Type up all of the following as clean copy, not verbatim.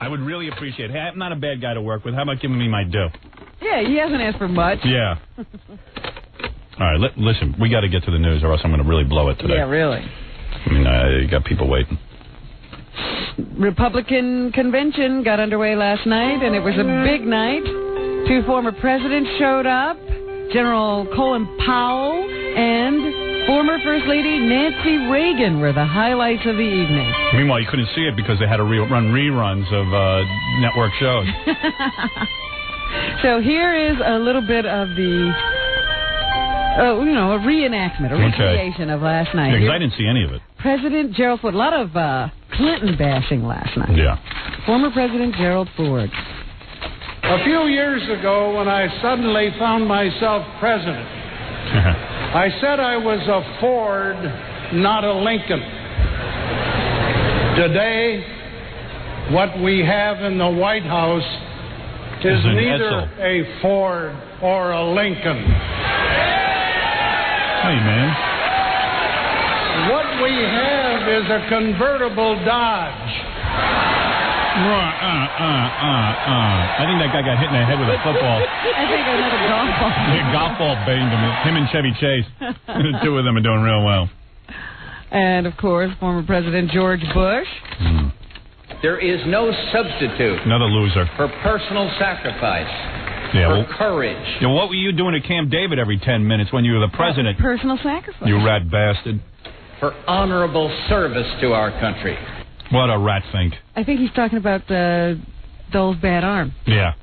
I would really appreciate it. Hey, I'm not a bad guy to work with. How about giving me my due? Yeah, he hasn't asked for much. Yeah. All right, listen, we got to get to the news or else I'm going to really blow it today. Yeah, really. I mean, you got people waiting. Republican convention got underway last night, and it was a big night. 2 former presidents showed up. General Colin Powell and former First Lady Nancy Reagan were the highlights of the evening. Meanwhile, you couldn't see it because they had to run reruns of network shows. So here is a little bit of the, a reenactment, a recreation of last night. Yeah, because I didn't see any of it. President Gerald Ford. A lot of Clinton bashing last night. Yeah. Former President Gerald Ford. A few years ago, when I suddenly found myself president, I said I was a Ford, not a Lincoln. Today, what we have in the White House is neither a Ford or a Lincoln. Hey, man. What we have is a convertible Dodge. I think that guy got hit in the head with a football. I think another golf ball. Yeah, golf ball banged him. Him and Chevy Chase. The two of them are doing real well. And, of course, former President George Bush. There is no substitute. Another loser. For personal sacrifice. Yeah, for courage. Yeah, what were you doing at Camp David every 10 minutes when you were the president? Personal sacrifice. You rat bastard. For honorable service to our country. What a rat think. I think he's talking about Dole's bad arm. Yeah.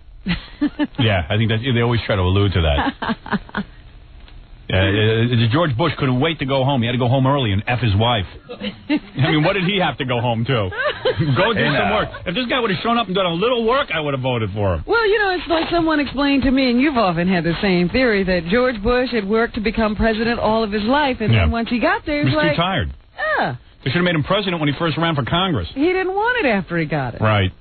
Yeah, I think they always try to allude to that. George Bush couldn't wait to go home. He had to go home early and F his wife. I mean, what did he have to go home to? Go do some work. If this guy would have shown up and done a little work, I would have voted for him. Well, it's like someone explained to me, and you've often had the same theory, that George Bush had worked to become president all of his life, and then once he got there, he was too tired. Yeah. They should have made him president when he first ran for Congress. He didn't want it after he got it. Right.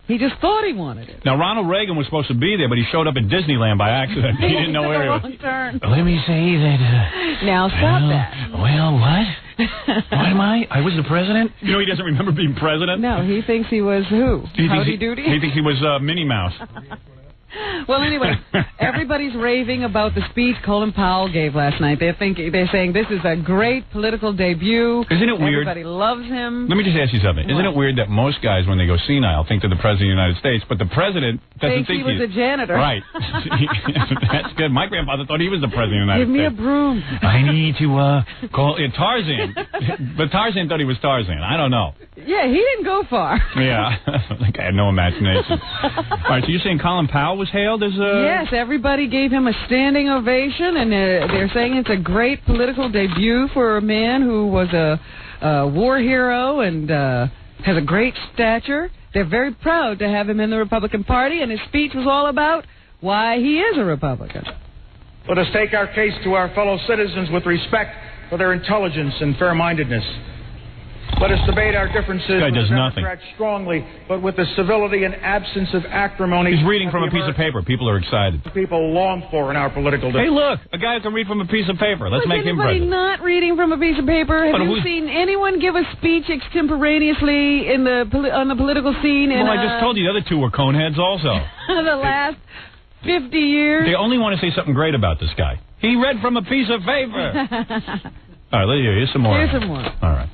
He just thought he wanted it. Now, Ronald Reagan was supposed to be there, but he showed up at Disneyland by accident. He didn't know where he was. Wrong turn. Let me say that... now, stop that. Well, what? What am I? I was the president? You know he doesn't remember being president? No, he thinks he was who? Howdy Doody? He thinks he was Minnie Mouse. Well, anyway, everybody's raving about the speech Colin Powell gave last night. They're saying this is a great political debut. Isn't it weird? Everybody loves him. Let me just ask you something. Isn't it weird that most guys, when they go senile, think they're the president of the United States, but the president doesn't think he was a janitor. Right. That's good. My grandfather thought he was the president of the United States. Give me a broom. I need to call it Tarzan. But Tarzan thought he was Tarzan. I don't know. Yeah, he didn't go far. Yeah. Like I had no imagination. All right, so you're saying Colin Powell was hailed as a... Yes, everybody gave him a standing ovation, and they're saying it's a great political debut for a man who was a war hero and has a great stature. They're very proud to have him in the Republican Party, and his speech was all about why he is a Republican. Let us take our case to our fellow citizens with respect for their intelligence and fair-mindedness. Let us debate our differences with the Democrats strongly, but with the civility and absence of acrimony. He's reading from a piece of paper. People are excited. People long for in our political debate. Hey, look, a guy who can read from a piece of paper. Let's make him president. Not reading from a piece of paper? Have you seen anyone give a speech extemporaneously on the political scene? Well, I just told you the other two were coneheads also. The last 50 years? They only want to say something great about this guy. He read from a piece of paper. All right, here's some more. Here's some more. All right.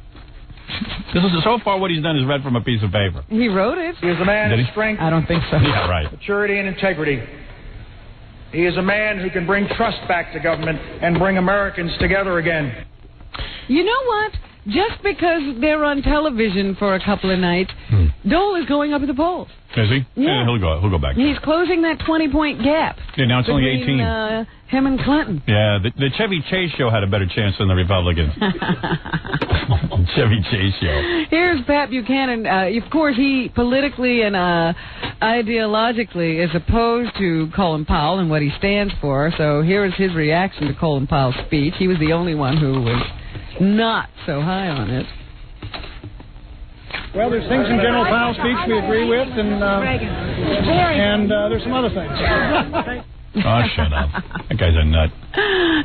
So far, what he's done is read from a piece of paper. He wrote it. He is a man of strength. I don't think so. Yeah, right. Maturity and integrity. He is a man who can bring trust back to government and bring Americans together again. You know what? Just because they're on television for a couple of nights, Dole is going up at the polls. Is he? Yeah. He'll go back. He's closing that 20-point gap. Yeah, now it's only 18. Him and Clinton. Yeah, the Chevy Chase show had a better chance than the Republicans. Chevy Chase show. Here's Pat Buchanan. Of course, he politically and ideologically is opposed to Colin Powell and what he stands for. So here is his reaction to Colin Powell's speech. He was the only one who was not so high on it. Well, there's things in General Powell's speech we agree with, and there's some other things. Oh, shut up. That guy's a nut.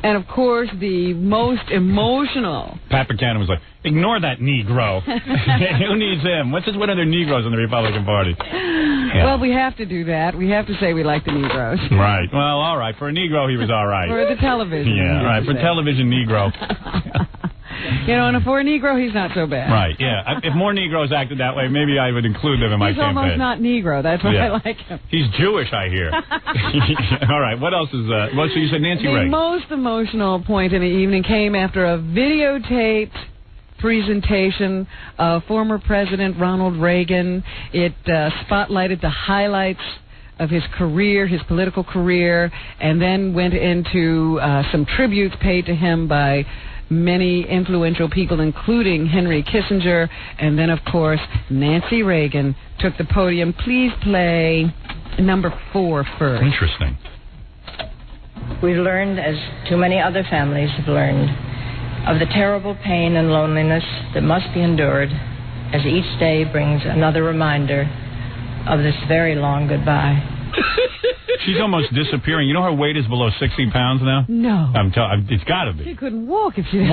And, of course, the most emotional Pat Buchanan was like, ignore that Negro. Who needs him? What are there Negroes in the Republican Party? Yeah. Well, we have to do that. We have to say we like the Negroes. Right. Well, all right. For a Negro, he was all right. For the television. Yeah, all right. For television Negro. You know, and for a Negro, he's not so bad. Right, yeah. If more Negroes acted that way, maybe I would include them in my campaign. He's almost not Negro. That's why I like him. He's Jewish, I hear. All right, what else is... well, so you said Nancy Reagan. The most emotional point in the evening came after a videotaped presentation of former President Ronald Reagan. It spotlighted the highlights of his career, his political career, and then went into some tributes paid to him by many influential people, including Henry Kissinger, and then, of course, Nancy Reagan took the podium. Please play number 4 first. Interesting. We learned, as too many other families have learned, of the terrible pain and loneliness that must be endured as each day brings another reminder of this very long goodbye. She's almost disappearing. You know her weight is below 60 pounds now? No. It's got to be. She couldn't walk if she didn't.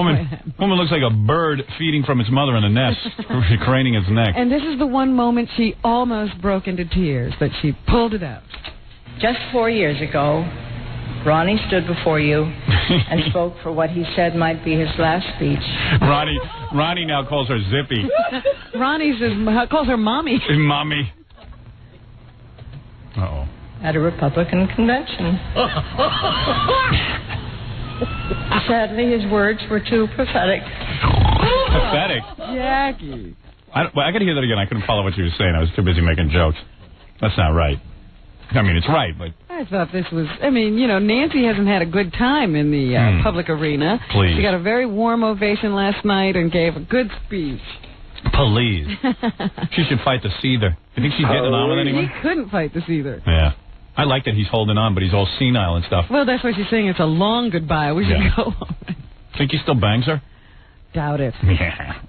Woman looks like a bird feeding from its mother in a nest, craning its neck. And this is the one moment she almost broke into tears, but she pulled it out. Just 4 years ago, Ronnie stood before you and spoke for what he said might be his last speech. Ronnie now calls her Zippy. Ronnie calls her Mommy. Mommy. Uh-oh. At a Republican convention. Sadly, his words were too prophetic. Pathetic? Jackie. I got to hear that again. I couldn't follow what you were saying. I was too busy making jokes. That's not right. I mean, it's right, but... I thought this was... I mean, you know, Nancy hasn't had a good time in the public arena. Please. She got a very warm ovation last night and gave a good speech. Please. She should fight the Seether. You think she's getting on with anyone? He couldn't fight the Seether. Yeah. I like that he's holding on, but he's all senile and stuff. Well, that's why she's saying it's a long goodbye. We should go home. Think he still bangs her? Doubt it. Yeah.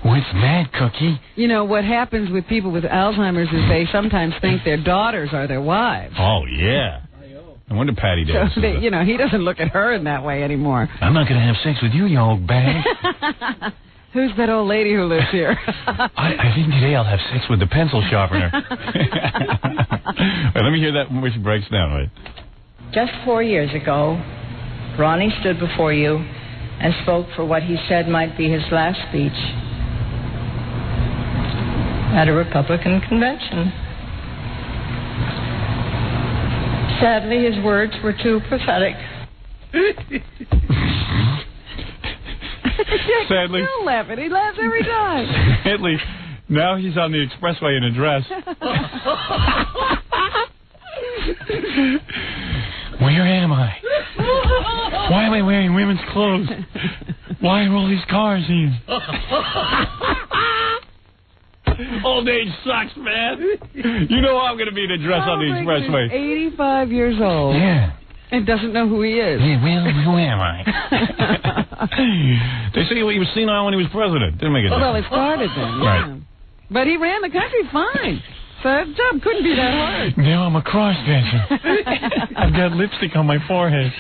What's mad, Cookie? You know, what happens with people with Alzheimer's is they sometimes think their daughters are their wives. Oh, yeah. I wonder Patty does. So, you know, he doesn't look at her in that way anymore. I'm not going to have sex with you, you old bag. Who's that old lady who lives here? I think today I'll have sex with the pencil sharpener. Wait, let me hear that when she breaks down. Wait. Just 4 years ago, Ronnie stood before you and spoke for what he said might be his last speech at a Republican convention. Sadly, his words were too prophetic. Sadly. He'll laugh, and he laughs every time. Sadly, now he's on the expressway in a dress. Where am I? Why am I wearing women's clothes? Why are all these cars here? Old age sucks, man. You know I'm going to be in a dress on the expressway. 85 years old. Yeah. And doesn't know who he is. Yeah, well, who am I? They say he was senile when he was president. Didn't make it. Well, it started then, yeah. Right. But he ran the country fine. So that job couldn't be that hard. Now I'm a cross-dresser. I've got lipstick on my forehead.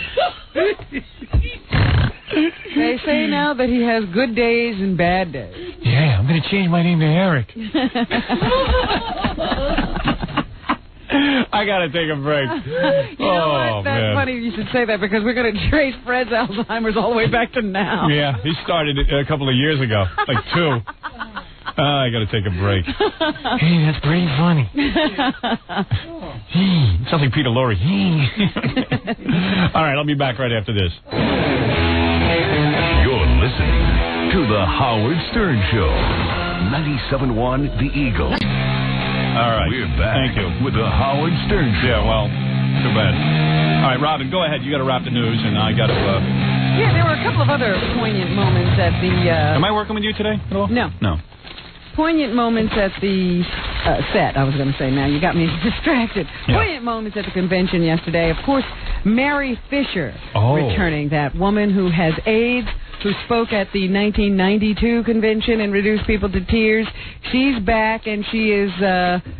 They say now that he has good days and bad days. Yeah, I'm going to change my name to Eric. I got to take a break. You know what? That's funny you should say that because we're going to trace Fred's Alzheimer's all the way back to now. Yeah, he started a couple of years ago, like 2. I got to take a break. Hey, that's pretty funny. Sounds like Peter Lorre. All right, I'll be back right after this. You're listening to The Howard Stern Show. 97.1 The Eagle. All right. We're back. Thank you. With The Howard Stern Show. Yeah, well, too bad. All right, Robin, go ahead. You got to wrap the news, and I got to... Yeah, there were a couple of other poignant moments at the... Am I working with you today at all? No. No. Poignant moments at the set, I was going to say now. You got me distracted. Yeah. Poignant moments at the convention yesterday. Of course, Mary Fisher returning, that woman who has AIDS, who spoke at the 1992 convention and reduced people to tears. She's back, and she is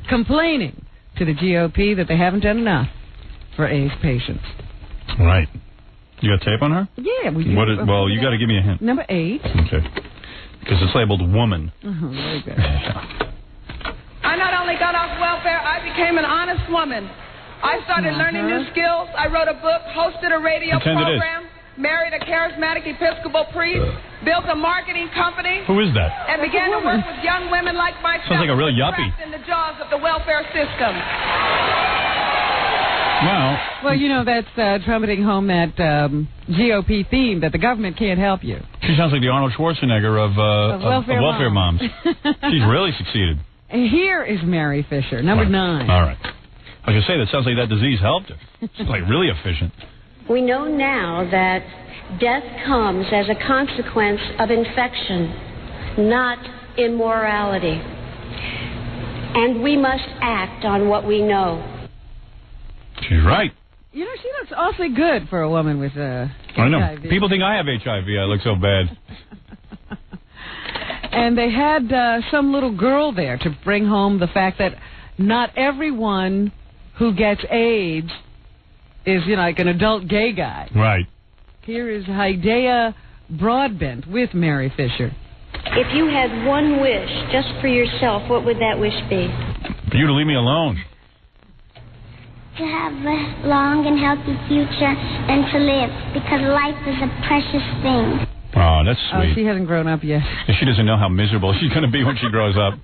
complaining to the GOP that they haven't done enough for AIDS patients. Right. You got tape on her? Yeah. Well, you got to give me a hint. Number 8. Okay. Because it's labeled woman. Very good. I not only got off welfare, I became an honest woman. I started learning new skills. I wrote a book, hosted a radio program, married a charismatic Episcopal priest, built a marketing company. Who is that? And began to work with young women like myself. Sounds like a real yuppie. Trapped in the jaws of the welfare system. Wow. Well, you know, that's trumpeting home that GOP theme that the government can't help you. She sounds like the Arnold Schwarzenegger of welfare moms. She's really succeeded. And here is Mary Fisher, number 9. All right. I was going to say, that sounds like that disease helped her. It's like really efficient. We know now that death comes as a consequence of infection, not immorality. And we must act on what we know. She's right. You know, she looks awfully good for a woman with HIV. I know. People think I have HIV. I look so bad. And they had some little girl there to bring home the fact that not everyone who gets AIDS is, you know, like an adult gay guy. Right. Here is Hidea Broadbent with Mary Fisher. If you had one wish just for yourself, what would that wish be? For you to leave me alone. To have a long and healthy future and to live, because life is a precious thing. Oh, that's sweet. Oh, she hasn't grown up yet. She doesn't know how miserable she's going to be when she grows up.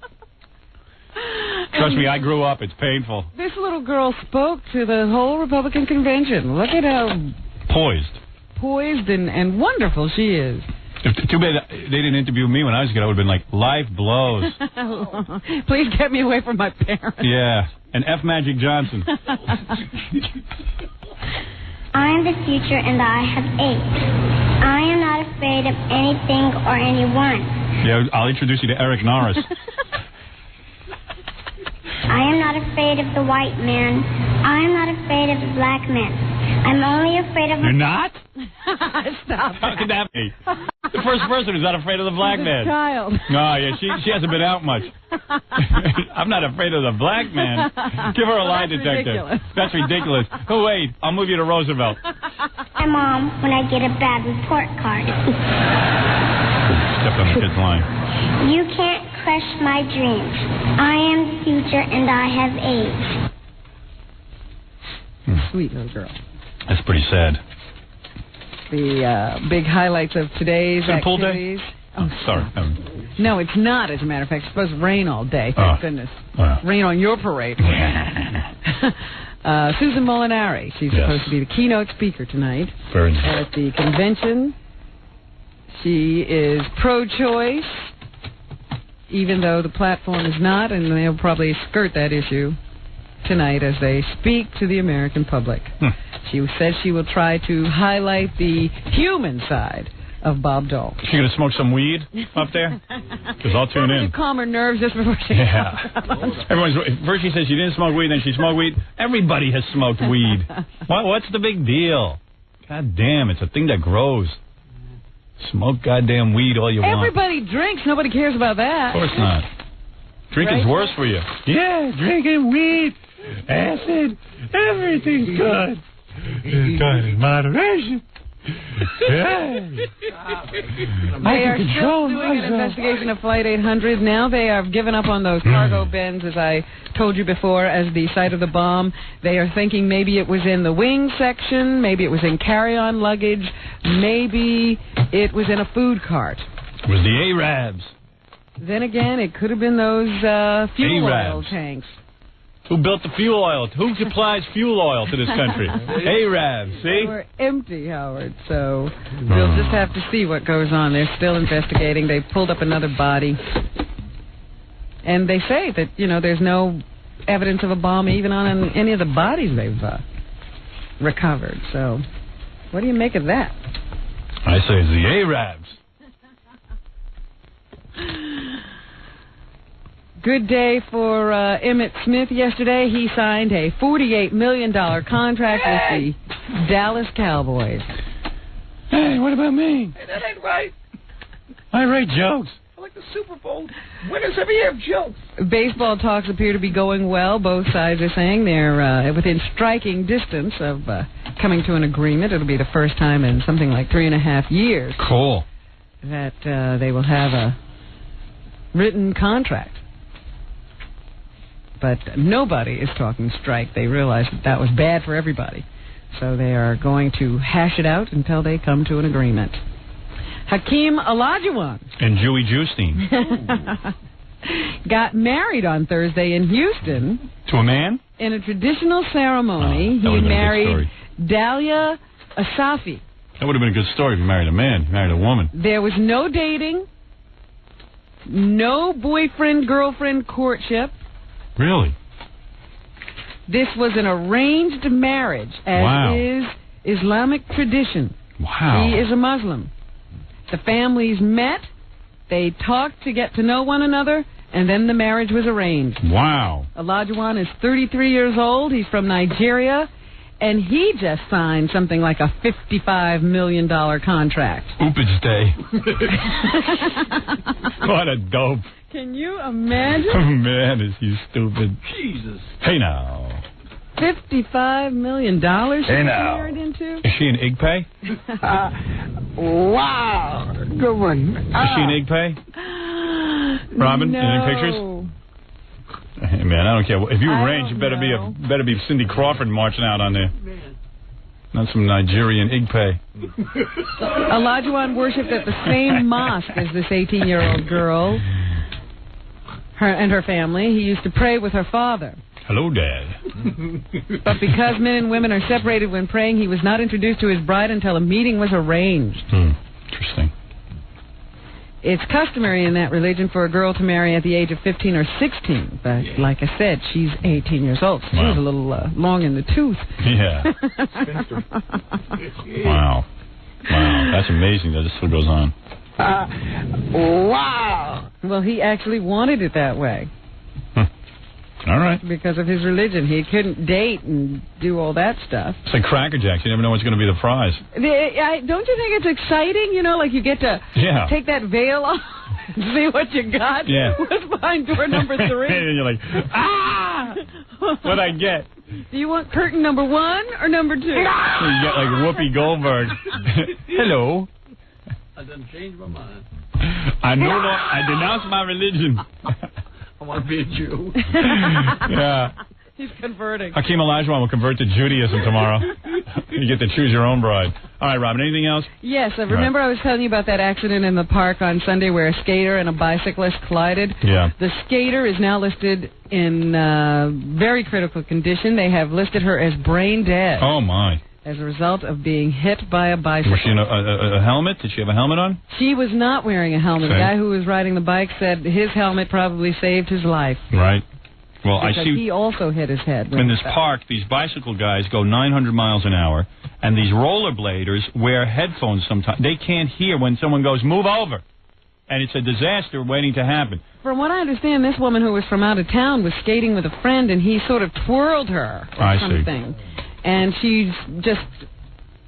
Trust me, I grew up. It's painful. This little girl spoke to the whole Republican convention. Look at how poised and wonderful she is. Too bad they didn't interview me when I was a kid. I would have been like, life blows. Please get me away from my parents. Yeah, and F. Magic Johnson. I am the future and I have AIDS. I am not afraid of anything or anyone. Yeah, I'll introduce you to Eric Norris. I am not afraid of the white man. I am not afraid of the black man. I'm only afraid of... You're not? Stop. How could that be? The first person who's not afraid of the black man. Child. No, yeah, she hasn't been out much. I'm not afraid of the black man. Give her a lie detector. Ridiculous. That's ridiculous. Oh, wait, I'll move you to Roosevelt. My mom when I get a bad report card. Stepped on the kid's line. You can't crush my dreams. I am the future and I have AIDS. Sweet little girl. That's pretty sad. The big highlights of today's activities. Oh, sorry. No, it's not, as a matter of fact. It's supposed to rain all day. Thank goodness. Rain on your parade. Susan Molinari. She's supposed to be the keynote speaker tonight. Very nice. At the convention. She is pro-choice, even though the platform is not, and they'll probably skirt that issue tonight as they speak to the American public. She says she will try to highlight the human side of Bob Dole. She going to smoke some weed up there? Because I'll tune in. To calm her nerves just before she First she says she didn't smoke weed, then she smoked weed. Everybody has smoked weed. What's the big deal? God damn, it's a thing that grows. Smoke goddamn weed all you want. Everybody drinks. Nobody cares about that. Of course not. Drinking's worse for you. Yeah, drinking weed, acid, everything's good. Done in moderation. Yeah. They are still doing an investigation of Flight 800. Now they have given up on those cargo bins, as I told you before, as the site of the bomb. They are thinking maybe it was in the wing section, maybe it was in carry-on luggage, maybe it was in a food cart. It was the Arabs. Then again, it could have been those fuel oil tanks. Who built the fuel oil? Who supplies fuel oil to this country? Arabs, see? They were empty, Howard, so we'll just have to see what goes on. They're still investigating. They pulled up another body. And they say that, you know, there's no evidence of a bomb even on any of the bodies they've recovered. So what do you make of that? I say it's the Arabs. Good day for Emmitt Smith yesterday. He signed a $48 million contract with the Dallas Cowboys. Hey, what about me? Hey, that ain't right. I write jokes. Look the Super Bowl. Winners every year, Joe. Baseball talks appear to be going well. Both sides are saying they're within striking distance of coming to an agreement. It'll be the first time in something like 3.5 years. Cool. That they will have a written contract. But nobody is talking strike. They realize that was bad for everybody. So they are going to hash it out until they come to an agreement. Hakeem Olajuwon and Julie Justine got married on Thursday in Houston. To a man? In a traditional ceremony. He married Dalia Asafi. That would have been a good story if you married a man. You married a woman. There was no dating, no boyfriend-girlfriend courtship. Really? This was an arranged marriage, as is Islamic tradition. Wow. He is a Muslim. The families met, they talked to get to know one another, and then the marriage was arranged. Wow. Olajuwon is 33 years old. He's from Nigeria, and he just signed something like a $55 million contract. Oopage Day. What a dope. Can you imagine? Oh, man, is he stupid. Jesus. Hey, now. $55 million she's married into? Is she an Igpay? Wow. Good one. Is she an Igpay? Robin, no. any pictures? Hey, man, I don't care. If you arrange, you better be Cindy Crawford marching out on there. Not some Nigerian Igpay. Olajuwon worshipped at the same mosque as this 18-year-old girl. Her family. He used to pray with her father. Hello, Dad. But because men and women are separated when praying, he was not introduced to his bride until a meeting was arranged. Interesting. It's customary in that religion for a girl to marry at the age of 15 or 16. But like I said, she's 18 years old. So she was a little long in the tooth. Yeah. Wow. Wow. That's amazing that this still goes on. Wow. Well, he actually wanted it that way. All right. Because of his religion. He couldn't date and do all that stuff. It's like Cracker Jacks. You never know what's going to be the prize. Don't you think it's exciting? You know, like you get to take that veil off and see what you got. Yeah. What's behind door number 3? And you're like, ah! What'd I get? Do you want curtain number 1 or number 2? So you get like Whoopi Goldberg. Hello. I didn't change my mind. I denounce my religion. I want to be a Jew. Yeah. He's converting. Hakeem Olajuwon will convert to Judaism tomorrow. You get to choose your own bride. All right, Robin, anything else? Yes, remember I was telling you about that accident in the park on Sunday where a skater and a bicyclist collided? Yeah. The skater is now listed in very critical condition. They have listed her as brain dead. Oh, my. As a result of being hit by a bicycle. Was she in a helmet? Did she have a helmet on? She was not wearing a helmet. Okay. The guy who was riding the bike said his helmet probably saved his life. Right. Well, because I see. He also hit his head. In this park, these bicycle guys go 900 miles an hour, and these rollerbladers wear headphones sometimes. They can't hear when someone goes, move over. And it's a disaster waiting to happen. From what I understand, this woman who was from out of town was skating with a friend, and he sort of twirled her or something. And she just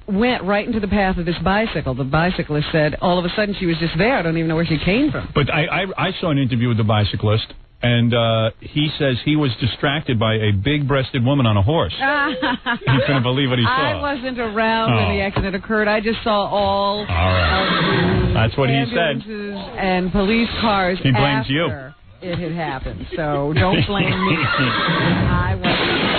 went right into the path of this bicycle. The bicyclist said all of a sudden she was just there. I don't even know where she came from. But I saw an interview with the bicyclist, and he says he was distracted by a big-breasted woman on a horse. He couldn't believe what he saw. I wasn't around when the accident occurred. I just saw all of the That's what he said. And police cars. He blames you. It had happened, so don't blame me. I wasn't.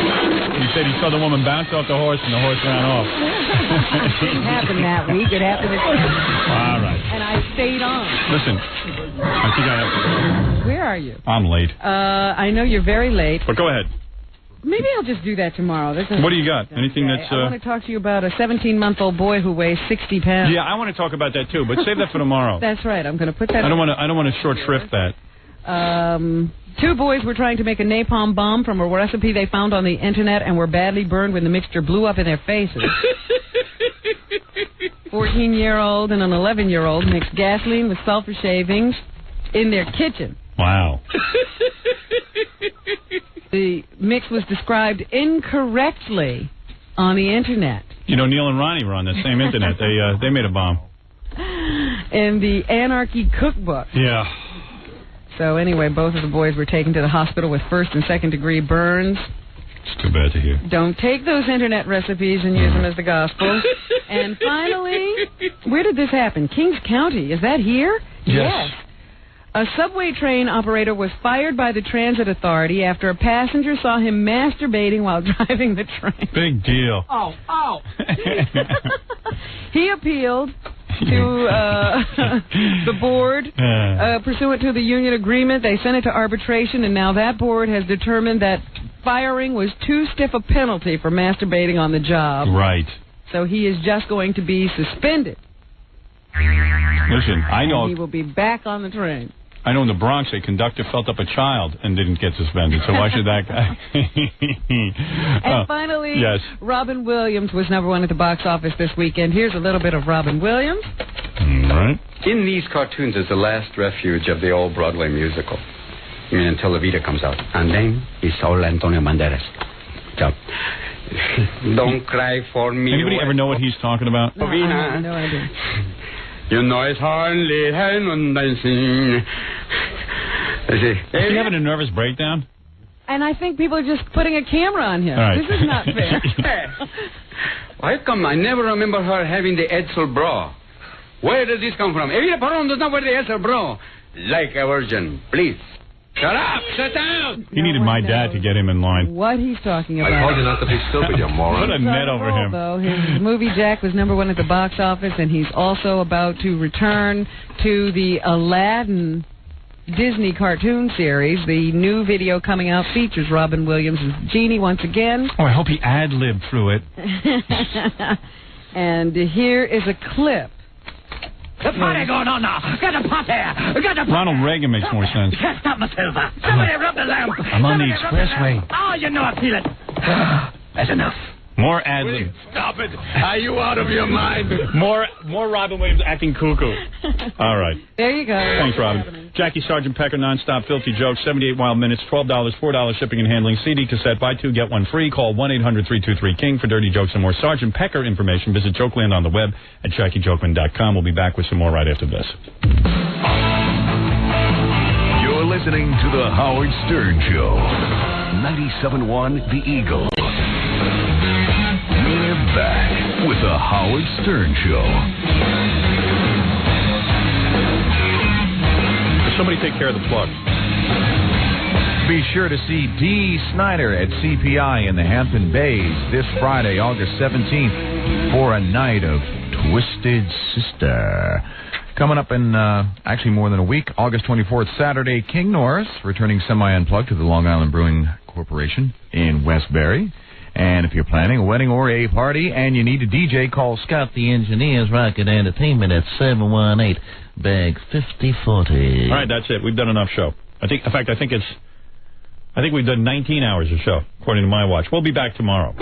He said he saw the woman bounce off the horse and the horse ran off. It didn't happen that week. It happened this week. All right. And I stayed on. Listen, I think I have to go. Where are you? I'm late. I know you're very late. But go ahead. Maybe I'll just do that tomorrow. What do you got? Anything that's... I want to talk to you about a 17-month-old boy who weighs 60 pounds. Yeah, I want to talk about that too, but save that for tomorrow. That's right. I'm going to put that... I don't want to short shrift that. 2 boys were trying to make a napalm bomb from a recipe they found on the internet and were badly burned when the mixture blew up in their faces. 14-year-old and an 11-year-old mixed gasoline with sulfur shavings in their kitchen. Wow. The mix was described incorrectly on the internet. You know, Neil and Ronnie were on that same internet. They made a bomb. In the Anarchy Cookbook. Yeah. So anyway, both of the boys were taken to the hospital with first and second degree burns. It's too bad to hear. Don't take those internet recipes and use them as the gospel. And finally, where did this happen? Kings County. Is that here? Yes. A subway train operator was fired by the transit authority after a passenger saw him masturbating while driving the train. Big deal. Oh. He appealed to the board. Pursuant to the union agreement, they sent it to arbitration, and now that board has determined that firing was too stiff a penalty for masturbating on the job. Right. So he is just going to be suspended. Listen, I know... And he will be back on the train. I know in the Bronx a conductor felt up a child and didn't get suspended, so why should that guy? And finally, yes. Robin Williams was #1 at the box office this weekend. Here's a little bit of Robin Williams. All right. In these cartoons is the last refuge of the old Broadway musical. I mean, until Evita comes out. And then it's all Antonio Banderas. So, don't cry for me. Anybody ever know what he's talking about? No, I have no idea. You know it's hardly dancing. Is he having a nervous breakdown? And I think people are just putting a camera on him. Right. This is not fair. Why come I never remember her having the Edsel bra? Where does this come from? Evita Peron does not wear the Edsel bra. Like a virgin. Please. Shut up! Sit down! He needed my dad to get him in line. What he's talking about. I told you not to be stupid, you moron. Put a net over him. Though. His movie Jack was #1 at the box office, and he's also about to return to the Aladdin Disney cartoon series. The new video coming out features Robin Williams as Genie once again. Oh, I hope he ad-libbed through it. And here is a clip. The party going on now. Get a party. Get a party. Ronald Reagan makes more sense. Can't stop my silver. Somebody rub the lamp. I'm on the expressway. Oh, you know I feel it. That's enough. More ad-lib. Stop it. Are you out of your mind? More Robin Williams acting cuckoo. All right. There you go. Thanks, Robin. Jackie Sergeant Pecker, non-stop filthy jokes, 78 wild minutes, $12, $4 shipping and handling, CD cassette, buy two, get one free. Call 1-800-323-KING for dirty jokes and more Sergeant Pecker information. Visit Jokeland on the web at JackieJokeman.com. We'll be back with some more right after this. You're listening to The Howard Stern Show. 97.1 The Eagle. We're back with The Howard Stern Show. Somebody take care of the plug. Be sure to see Dee Snider at CPI in the Hampton Bays this Friday, August 17th, for a night of Twisted Sister. Coming up in actually more than a week, August 24th, Saturday, King Norris, returning semi-unplugged to the Long Island Brewing Corporation in Westbury. And if you're planning a wedding or a party and you need a DJ, call Scott the Engineer's Rocket Entertainment at 718-BAG-5040. All right, that's it. We've done enough show. I think we've done 19 hours of show, according to my watch. We'll be back tomorrow.